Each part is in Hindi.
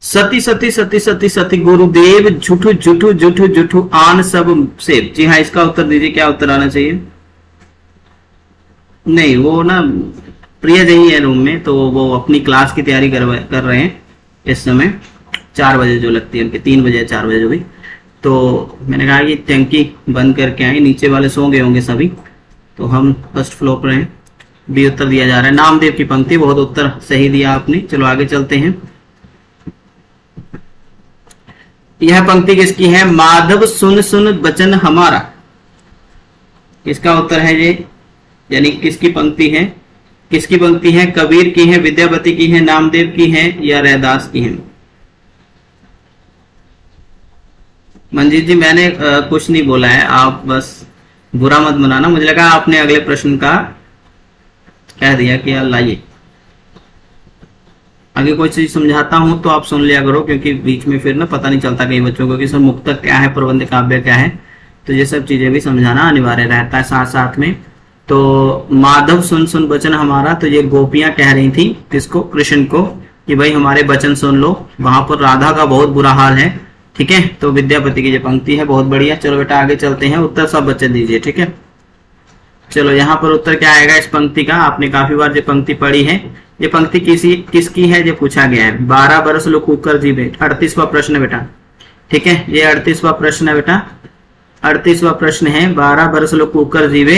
सती सती सती सती सती गुरुदेव झूठू झूठू झूठू झूठू आन सब सेब। जी हाँ, इसका उत्तर दीजिए, क्या उत्तर आना चाहिए? नहीं, वो ना प्रिय जी है रूम में, तो वो अपनी क्लास की तैयारी कर रहे हैं इस समय। 4 बजे जो लगती है उनके, 3 बजे 4 बजे जो भी। तो मैंने कहा कि टंकी बंद करके आए, नीचे वाले सो गए होंगे सभी, तो हम फर्स्ट फ्लोर पर हैं। बी उत्तर दिया जा रहा है, नामदेव की पंक्ति। बहुत उत्तर सही दिया आपने। चलो आगे चलते हैं। यह पंक्ति किसकी है? माधव सुन सुन बचन हमारा। इसका उत्तर है ये, यानी किसकी पंक्ति है? किसकी पंक्ति है? कबीर की है, विद्यापति की है, नामदेव की है, या रैदास की है? मंजीत जी, मैंने कुछ नहीं बोला है, आप बस बुरा मत मनाना। मुझे लगा आपने अगले प्रश्न का कह दिया कि लाइए आगे कोई चीज समझाता हूं तो आप सुन लिया करो, क्योंकि बीच में फिर ना पता नहीं चलता कई बच्चों को कि सर मुक्तक क्या है, प्रबंध काव्य क्या है। तो ये सब चीजें भी समझाना अनिवार्य रहता है साथ साथ में। तो माधव सुन सुन बचन हमारा, तो ये गोपियां कह रही थी किसको? कृष्ण को, कि भाई हमारे बचन सुन लो। वहां पर राधा का बहुत बुरा हाल है। ठीक है, तो विद्यापति की जो पंक्ति है बहुत बढ़िया। चलो बेटा आगे चलते हैं, उत्तर सब बच्चे दीजिए। ठीक है, चलो यहाँ पर उत्तर क्या आएगा इस पंक्ति का? आपने काफी बार ये पंक्ति पढ़ी है। ये पंक्ति किसकी है ये पूछा गया है। 12 बरस लो कुकर जी बेटा। 38वां प्रश्न है बेटा। ठीक है, ये 38वां प्रश्न है बेटा। 38वां प्रश्न है। 12 बरस लो कुकर जीवे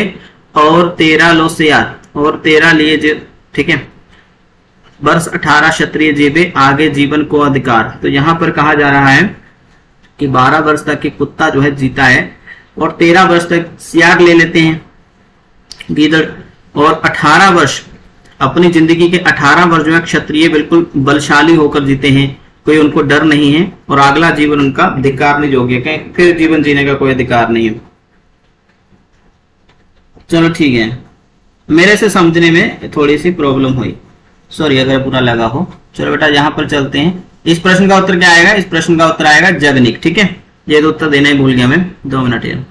और 13 लो सियार और 13 लिए। ठीक है, वर्ष 18 क्षत्रिय जीवे आगे जीवन को अधिकार। तो यहाँ पर कहा जा रहा है कि 12 वर्ष तक एक कुत्ता जो है जीता है और 13 वर्ष तक सियार ले लेते हैं गीदड़, और 18 वर्ष अपनी जिंदगी के 18 वर्ष जो है क्षत्रिय बिल्कुल बलशाली होकर जीते हैं, कोई उनको डर नहीं है, और अगला जीवन उनका अधिकार नहीं जोग्य, कहीं फिर जीवन जीने का कोई अधिकार नहीं है। चलो ठीक है, मेरे से समझने में थोड़ी सी प्रॉब्लम हुई, सॉरी अगर बुरा लगा हो। चलो बेटा यहाँ पर चलते हैं। इस प्रश्न का उत्तर क्या आएगा? इस प्रश्न का उत्तर आएगा जगनिक। ठीक है, ये तो उत्तर देना ही भूल गया मैं, 2 मिनट यार।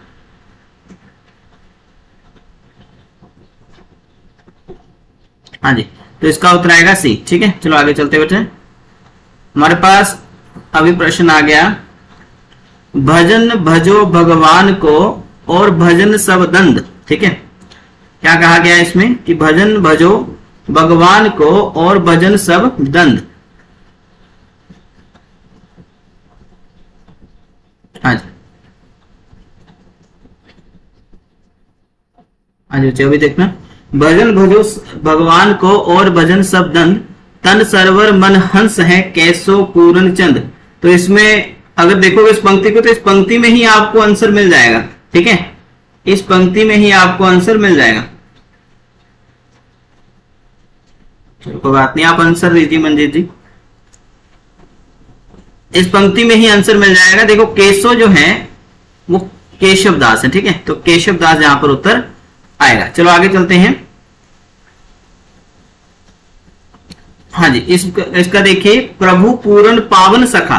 हाँ जी, तो इसका उत्तर आएगा सी। ठीक है, चलो आगे चलते बेटे। हमारे पास अभी प्रश्न आ गया, भजन भजो भगवान को और भजन सब दंड। ठीक है, क्या कहा गया इसमें कि भजन भजो भगवान को और भजन सब दंड। हाँ जी, हाँ जी, अभी देखना। भजन भजो भगवान को और भजन सब दंड, तन सरवर मन हंस है कैसो पूर्ण चंद। तो इसमें अगर देखोगे इस पंक्ति को, तो इस पंक्ति में ही आपको आंसर मिल जाएगा। ठीक है, इस पंक्ति में ही आपको आंसर मिल जाएगा। कोई बात नहीं, आप आंसर दीजिए मंजीत जी। इस पंक्ति में ही आंसर मिल जाएगा। देखो केशव जो है वो केशव दास है। ठीक है, तो केशव दास यहां पर उत्तर आएगा। चलो आगे चलते हैं। हाँ जी, इसका देखिए, प्रभु पूर्ण पावन सखा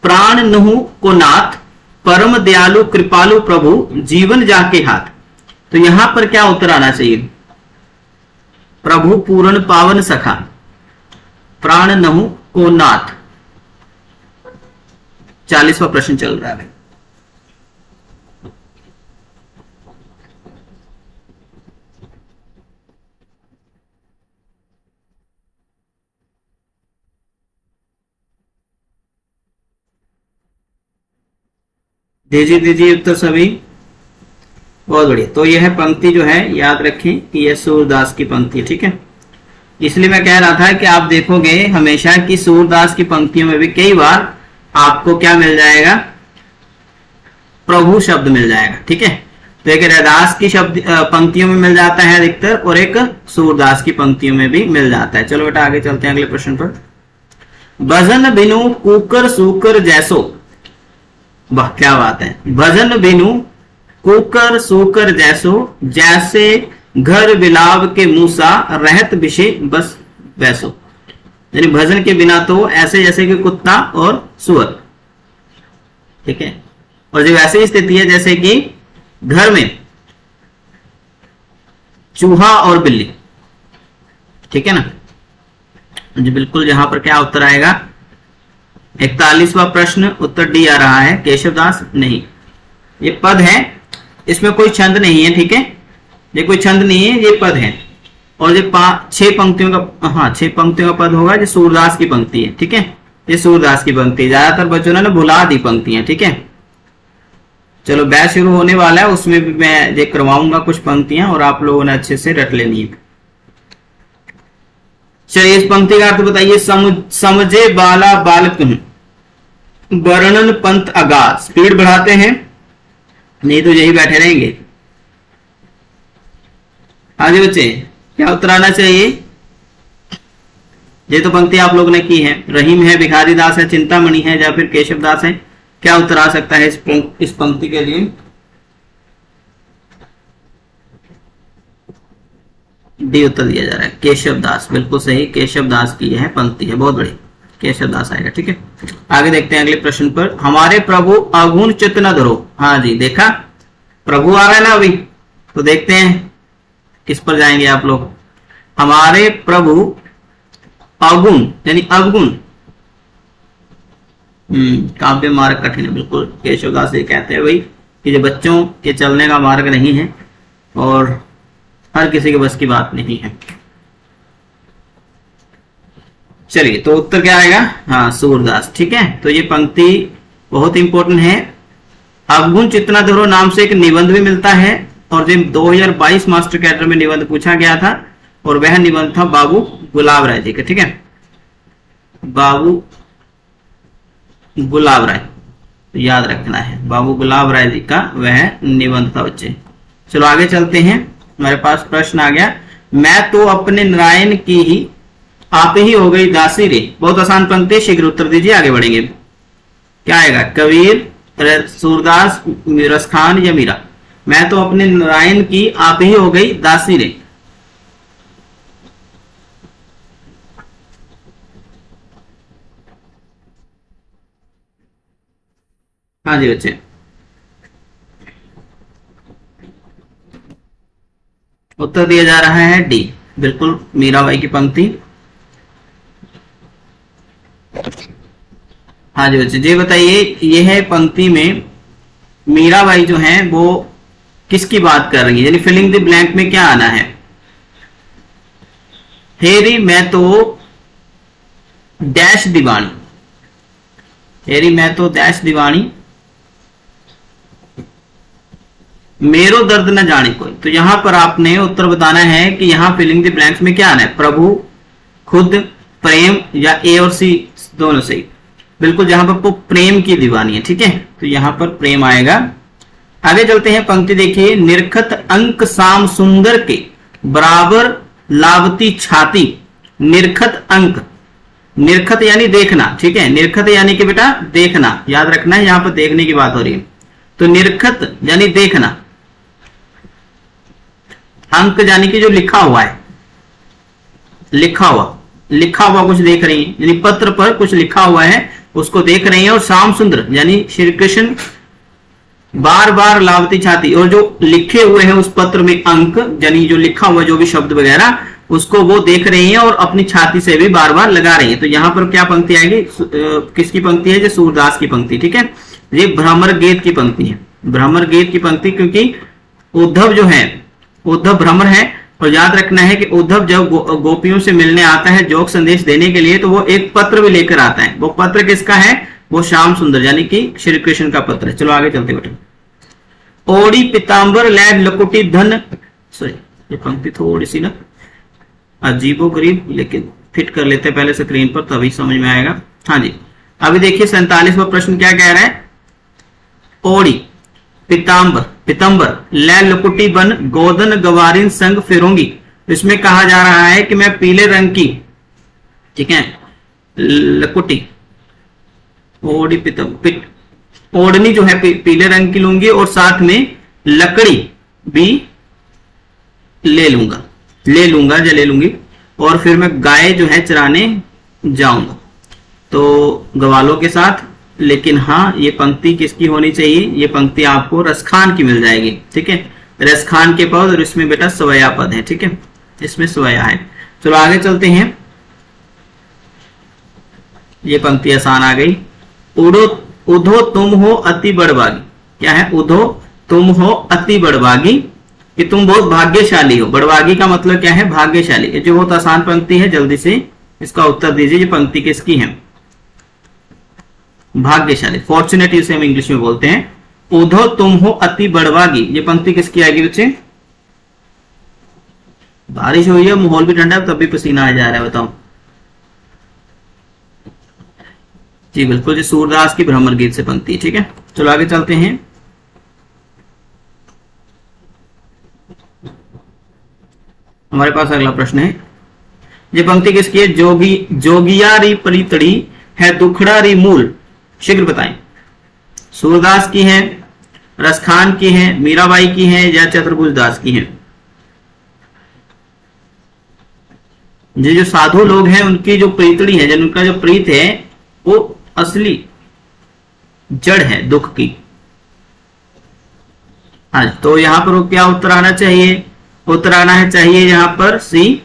प्राण नहु को नाथ, परम दयालु कृपालु प्रभु जीवन जाके हाथ। तो यहां पर क्या उत्तर आना चाहिए? प्रभु पूर्ण पावन सखा प्राण नहु को नाथ। 40वां प्रश्न चल रहा है। दीजिए उत्तर सभी। बहुत बढ़िया। तो यह पंक्ति जो है याद रखें कि यह सूरदास की पंक्ति। ठीक है, इसलिए मैं कह रहा था कि आप देखोगे हमेशा कि सूरदास की पंक्तियों में भी कई बार आपको क्या मिल जाएगा? प्रभु शब्द मिल जाएगा। ठीक है, तो एक रैदास की शब्द पंक्तियों में मिल जाता है अधिकतर, और एक सूरदास की पंक्तियों में भी मिल जाता है। चलो बेटा आगे चलते हैं अगले प्रश्न पर। भजन बिनु कुकर सूकर जैसो। वाह क्या बात है। भजन बिनु कुकर सूकर जैसो, जैसे घर बिलाव के मूसा रहत विषय बस वैसो। यानी भजन के बिना तो ऐसे जैसे कि कुत्ता और सुअर। ठीक है, और जब ऐसी स्थिति है जैसे कि घर में चूहा और बिल्ली। ठीक है ना जी, बिल्कुल। यहां पर क्या उत्तर आएगा? 41वां प्रश्न उत्तर डी आ रहा है, केशवदास नहीं, ये पद है, इसमें कोई छंद नहीं है, ठीक है, ये कोई छंद नहीं है, ये पद है। और ये 6 पंक्तियों का, हाँ 6 पंक्तियों का पद होगा, जो सूरदास की पंक्ति है, ठीक है, ये सूरदास की पंक्ति। ज्यादातर बच्चों ने भुला दी पंक्तियां, ठीक है। चलो बैच शुरू होने वाला है, उसमें भी मैं ये करवाऊंगा कुछ पंक्तियां और आप लोगों ने अच्छे से रट लेनी है। चलिए इस पंक्ति का अर्थ बताइए। समझे बाला बालक वर्णन पंथ अगाध। स्पीड बढ़ाते हैं, नहीं तो यही बैठे रहेंगे। आगे बच्चे क्या उत्तर आना चाहिए? ये तो पंक्ति आप लोगों ने की है। रहीम है, भिखारी दास है, चिंतामणि है, या फिर केशवदास है। क्या उत्तर आ सकता है इस पंक्ति के लिए? डी उत्तर दिया जा रहा है, केशवदास। बिल्कुल सही, केशवदास की यह पंक्ति है, बहुत बड़ी, केशवदास आएगा, ठीक है। आगे देखते हैं अगले प्रश्न पर। हमारे प्रभु अगुण चित्त न धरो। हाँ जी, देखा प्रभु आ रहा है ना अभी, तो देखते हैं किस पर जाएंगे आप लोग। हमारे प्रभु अवगुण यानी अवगुण, काव्य मार्ग कठिन है, बिल्कुल केशवदास ये कहते हैं भाई कि जो बच्चों के चलने का मार्ग नहीं है और हर किसी के बस की बात नहीं है। चलिए तो उत्तर क्या आएगा? हाँ सूरदास, ठीक है। तो ये पंक्ति बहुत इंपॉर्टेंट है। अवगुण चित्तना धरो नाम से एक निबंध भी मिलता है, और जो 2022 मास्टर कैडर में निबंध पूछा गया था, और वह निबंध था बाबू गुलाब राय जी का, ठीक है, बाबू गुलाब राय, तो याद रखना है, बाबू गुलाब राय जी का वह निबंध था बच्चे। चलो आगे चलते हैं, हमारे पास प्रश्न आ गया। मैं तो अपने नारायण की ही आप ही हो गई दासी रे। बहुत आसान पंक्ति, शीघ्र उत्तर दीजिए, आगे बढ़ेंगे। क्या आएगा? कबीर, सूरदास, रसखान या मीरा? मैं तो अपने नारायण की आप ही हो गई दासी रे। हाँ जी बच्चे, उत्तर दिया जा रहा है डी, बिल्कुल मीराबाई की पंक्ति। हाँ जी बच्चे, जी बताइए, यह पंक्ति में मीराबाई जो है वो किसकी बात कर रही है, यानी फिलिंग द ब्लैंक में क्या आना है? हेरी मैं तो डैश दीवानी, हेरी मैं तो डैश दीवानी, मेरो दर्द न जाने कोई। तो यहां पर आपने उत्तर बताना है कि यहां फिलिंग द ब्लैंक्स में क्या आना है? प्रभु, खुद, प्रेम या ए और सी दोनों सही। बिल्कुल जहां पर प्रेम की दीवानी है, ठीक है, तो यहां पर प्रेम आएगा। आगे चलते हैं, पंक्ति देखिए। निरखत अंक साम सुंदर के बराबर लावती छाती। निरखत अंक, निरखत यानी देखना, ठीक है, निरखत यानी कि बेटा देखना, याद रखना है, यहां पर देखने की बात हो रही है। तो निरखत यानी देखना, अंक यानी कि जो लिखा हुआ है, लिखा हुआ कुछ देख रही है, यानी पत्र पर कुछ लिखा हुआ है उसको देख रही है। और श्याम सुंदर यानी श्री कृष्ण बार बार लावती छाती, और जो लिखे हुए हैं उस पत्र में अंक यानी जो लिखा हुआ जो भी शब्द वगैरह उसको वो देख रही है और अपनी छाती से भी बार बार लगा रही है। तो यहाँ पर क्या पंक्ति आएगी? किसकी पंक्ति है? जो सूरदास की पंक्ति, ठीक है। ये भ्रमर गीत की पंक्ति है, भ्रमर गीत की पंक्ति, क्योंकि उद्धव जो है, उद्धव भ्रमर है। और याद रखना है कि उद्धव जब गोपियों से मिलने आता है जोग संदेश देने के लिए, तो वो एक पत्र भी लेकर आता है। वो पत्र किसका है? वो श्याम सुंदर यानी कि श्री कृष्ण का पत्र है। चलो आगे चलते बेटा। ओडी पीताम्बर लैड लकुटी धन, सॉरी ये पंक्ति थोड़ी सी ना अजीबो गरीब, लेकिन फिट कर लेते हैं पहले स्क्रीन पर, तभी समझ में आएगा। हाँ जी, अभी देखिए 47वां प्रश्न क्या कह रहा है? ओडी पीताम्बर, पीतम्बर लै लकुटी बन गोदन गवारिन संग फिरूंगी। इसमें कहा जा रहा है कि मैं पीले रंग की, ठीक है, लकुटी, ओडी पीतम ओढ़नी जो है पीले रंग की लूंगी, और साथ में लकड़ी भी ले लूंगी, और फिर मैं गाय जो है चराने जाऊंगा, तो गवालों के साथ। लेकिन हाँ, ये पंक्ति किसकी होनी चाहिए? ये पंक्ति आपको रसखान की मिल जाएगी, ठीक है, रसखान के पद, और इसमें बेटा स्वया पद है, ठीक है, इसमें स्वया है। चलो आगे चलते हैं, ये पंक्ति आसान आ गई। उड़ो उधो तुम हो अति बड़भागी। क्या है? उधो तुम हो अति बड़भागी, कि तुम बहुत भाग्यशाली हो। बड़भागी का मतलब क्या है? भाग्यशाली। ये जो बहुत आसान पंक्ति है, जल्दी से इसका उत्तर दीजिए। ये पंक्ति किसकी है? भाग्यशाली, फॉर्चुनेट इसे हम इंग्लिश में बोलते हैं। उधो तुम हो अति बड़भागी, ये पंक्ति किसकी आएगी बच्चे? बारिश हुई है, माहौल भी ठंडा है, तब भी पसीना आ जा रहा है, बताओ। जी बिल्कुल, जी सूरदास की भ्रमर गीत से पंक्ति। ठीक है, चलो आगे चलते हैं। हमारे पास अगला प्रश्न है, ये पंक्ति किसकी है? जोगिया री परितड़ी है दुखड़ा री मूल, शीघ्र बताएं। सूरदास की है, रसखान की है, मीराबाई की है, या चतुर्भुज दास की है? ये जो साधु लोग हैं उनकी जो प्रीतड़ी है, जिनका जो प्रीत है वो असली जड़ है दुख की। हाँ, तो यहां पर क्या उत्तर आना चाहिए? उत्तर आना है चाहिए यहां पर सी।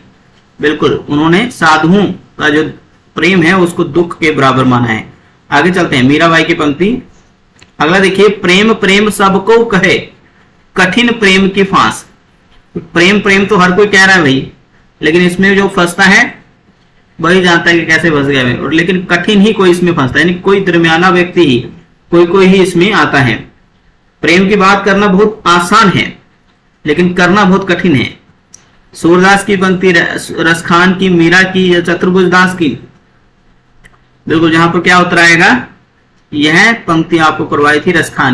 बिल्कुल, उन्होंने साधुओं का जो प्रेम है उसको दुख के बराबर माना है। आगे चलते हैं, मीराबाई की पंक्ति। अगला देखिए, प्रेम प्रेम सबको कहे, कठिन प्रेम की फांस। प्रेम प्रेम तो हर कोई कह रहा है भाई, लेकिन इसमें जो फंसता है वही जानता है कि कैसे फंस गया है। और लेकिन कठिन ही कोई इसमें फंसता है, यानी कोई दरमियाना व्यक्ति ही, कोई ही इसमें आता है। प्रेम की बात करना बहुत आसान है, लेकिन करना बहुत कठिन है। सूरदास की पंक्ति, रसखान की, मीरा की, या चतुर्भुज दास की? बिल्कुल, यहां पर क्या उत्तर आएगा? यह पंक्ति आपको करवाई थी रसखान की।